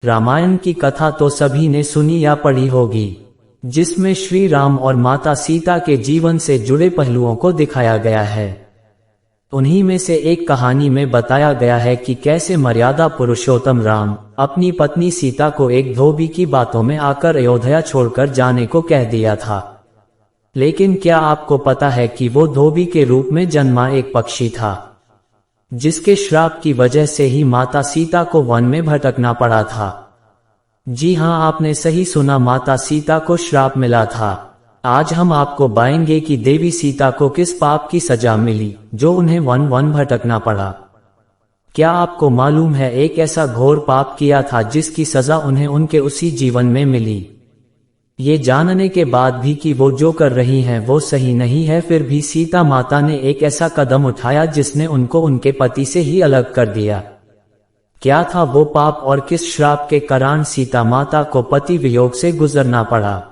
रामायण की कथा तो सभी ने सुनी या पढ़ी होगी, जिसमें श्री राम और माता सीता के जीवन से जुड़े पहलुओं को दिखाया गया है। उन्हीं में से एक कहानी में बताया गया है कि कैसे मर्यादा पुरुषोत्तम राम अपनी पत्नी सीता को एक धोबी की बातों में आकर अयोध्या छोड़कर जाने को कह दिया था। लेकिन क्या आपको पता है कि वो धोबी के रूप में जन्मा एक पक्षी था, जिसके श्राप की वजह से ही माता सीता को वन में भटकना पड़ा था। जी हां, आपने सही सुना, माता सीता को श्राप मिला था। आज हम आपको बताएंगे कि देवी सीता को किस पाप की सजा मिली जो उन्हें वन भटकना पड़ा। क्या आपको मालूम है एक ऐसा घोर पाप किया था जिसकी सजा उन्हें उनके उसी जीवन में मिली। ये जानने के बाद भी कि वो जो कर रही हैं वो सही नहीं है, फिर भी सीता माता ने एक ऐसा कदम उठाया जिसने उनको उनके पति से ही अलग कर दिया। क्या था वो पाप और किस श्राप के कारण सीता माता को पति वियोग से गुजरना पड़ा?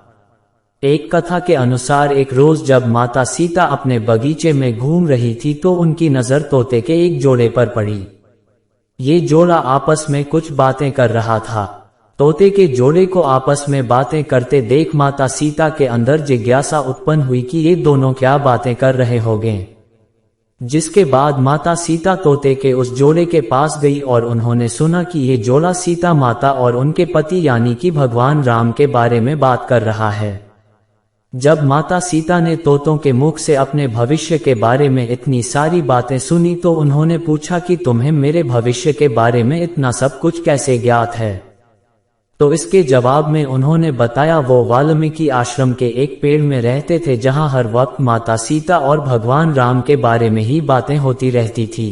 एक कथा के अनुसार एक रोज जब माता सीता अपने बगीचे में घूम रही थी तो उनकी नजर तोते के एक जोड़े पर पड़ी। ये जोड़ा आपस में कुछ बातें कर रहा था। तोते के जोड़े को आपस में बातें करते देख माता सीता के अंदर जिज्ञासा उत्पन्न हुई कि ये दोनों क्या बातें कर रहे होंगे। जिसके बाद माता सीता तोते के उस जोड़े के पास गई और उन्होंने सुना कि ये जोड़ा सीता माता और उनके पति यानी कि भगवान राम के बारे में बात कर रहा है। जब माता सीता ने तोतों के मुख से अपने भविष्य के बारे में इतनी सारी बातें सुनी तो उन्होंने पूछा कि तुम्हें मेरे भविष्य के बारे में इतना सब कुछ कैसे ज्ञात है? तो इसके जवाब में उन्होंने बताया वो वाल्मीकि आश्रम के एक पेड़ में रहते थे जहां हर वक्त माता सीता और भगवान राम के बारे में ही बातें होती रहती थी।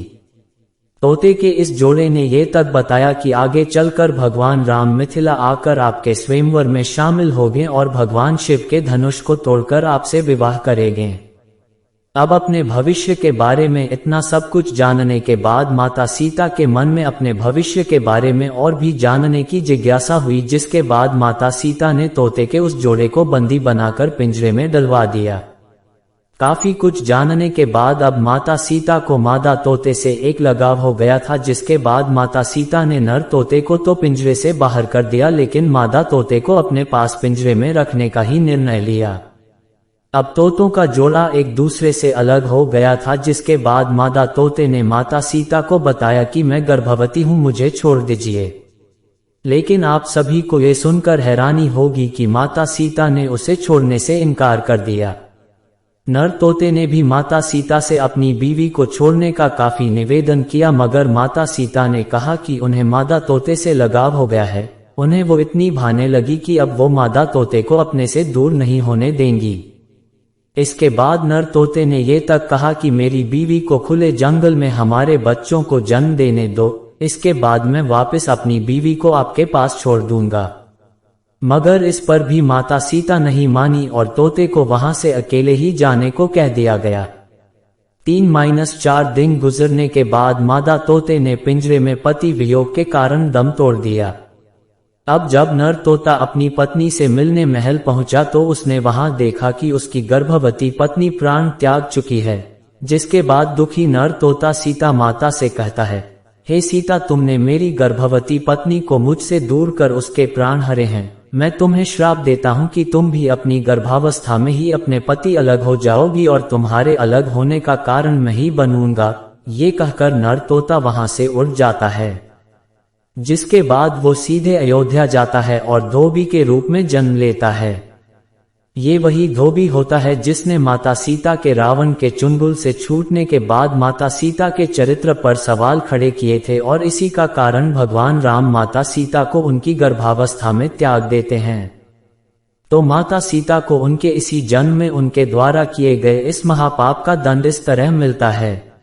तोते के इस जोड़े ने ये तक बताया कि आगे चलकर भगवान राम मिथिला आकर आपके स्वयंवर में शामिल होंगे और भगवान शिव के धनुष को तोड़कर आपसे विवाह करेंगे। अब अपने भविष्य के बारे में इतना सब कुछ जानने के बाद माता सीता के मन में अपने भविष्य के बारे में और भी जानने की जिज्ञासा हुई, जिसके बाद माता सीता ने तोते के उस जोड़े को बंदी बनाकर पिंजरे में डलवा दिया। काफी कुछ जानने के बाद अब माता सीता को मादा तोते से एक लगाव हो गया था, जिसके बाद माता सीता ने नर तोते को तो पिंजरे से बाहर कर दिया लेकिन मादा तोते को अपने पास पिंजरे में रखने का ही निर्णय लिया। अब तोतों का जोड़ा एक दूसरे से अलग हो गया था, जिसके बाद मादा तोते ने माता सीता को बताया कि मैं गर्भवती हूं, मुझे छोड़ दीजिए। लेकिन आप सभी को ये सुनकर हैरानी होगी कि माता सीता ने उसे छोड़ने से इनकार कर दिया। नर तोते ने भी माता सीता से अपनी बीवी को छोड़ने का काफी निवेदन किया, मगर माता सीता ने कहा कि उन्हें मादा तोते से लगाव हो गया है। उन्हें वो इतनी भाने लगी कि अब वो मादा तोते को अपने से दूर नहीं होने देंगी। इसके बाद नर तोते ने ये तक कहा कि मेरी बीवी को खुले जंगल में हमारे बच्चों को जन्म देने दो, इसके बाद मैं वापस अपनी बीवी को आपके पास छोड़ दूंगा। मगर इस पर भी माता सीता नहीं मानी और तोते को वहां से अकेले ही जाने को कह दिया गया। 3-4 दिन गुजरने के बाद मादा तोते ने पिंजरे में पति वियोग के कारण दम तोड़ दिया। अब जब नर तोता अपनी पत्नी से मिलने महल पहुंचा तो उसने वहां देखा कि उसकी गर्भवती पत्नी प्राण त्याग चुकी है। जिसके बाद दुखी नर तोता सीता माता से कहता है, हे सीता, तुमने मेरी गर्भवती पत्नी को मुझसे दूर कर उसके प्राण हरे हैं। मैं तुम्हें श्राप देता हूं कि तुम भी अपनी गर्भावस्था में ही अपने पति अलग हो जाओगी और तुम्हारे अलग होने का कारण मैं ही बनूंगा। ये कहकर नर तोता वहां से उड़ जाता है। जिसके बाद वो सीधे अयोध्या जाता है और धोबी के रूप में जन्म लेता है। ये वही धोबी होता है जिसने माता सीता के रावण के चुंगल से छूटने के बाद माता सीता के चरित्र पर सवाल खड़े किए थे और इसी का कारण भगवान राम माता सीता को उनकी गर्भावस्था में त्याग देते हैं। तो माता सीता को उनके इसी जन्म में उनके द्वारा किए गए इस महापाप का दंड इस तरह मिलता है।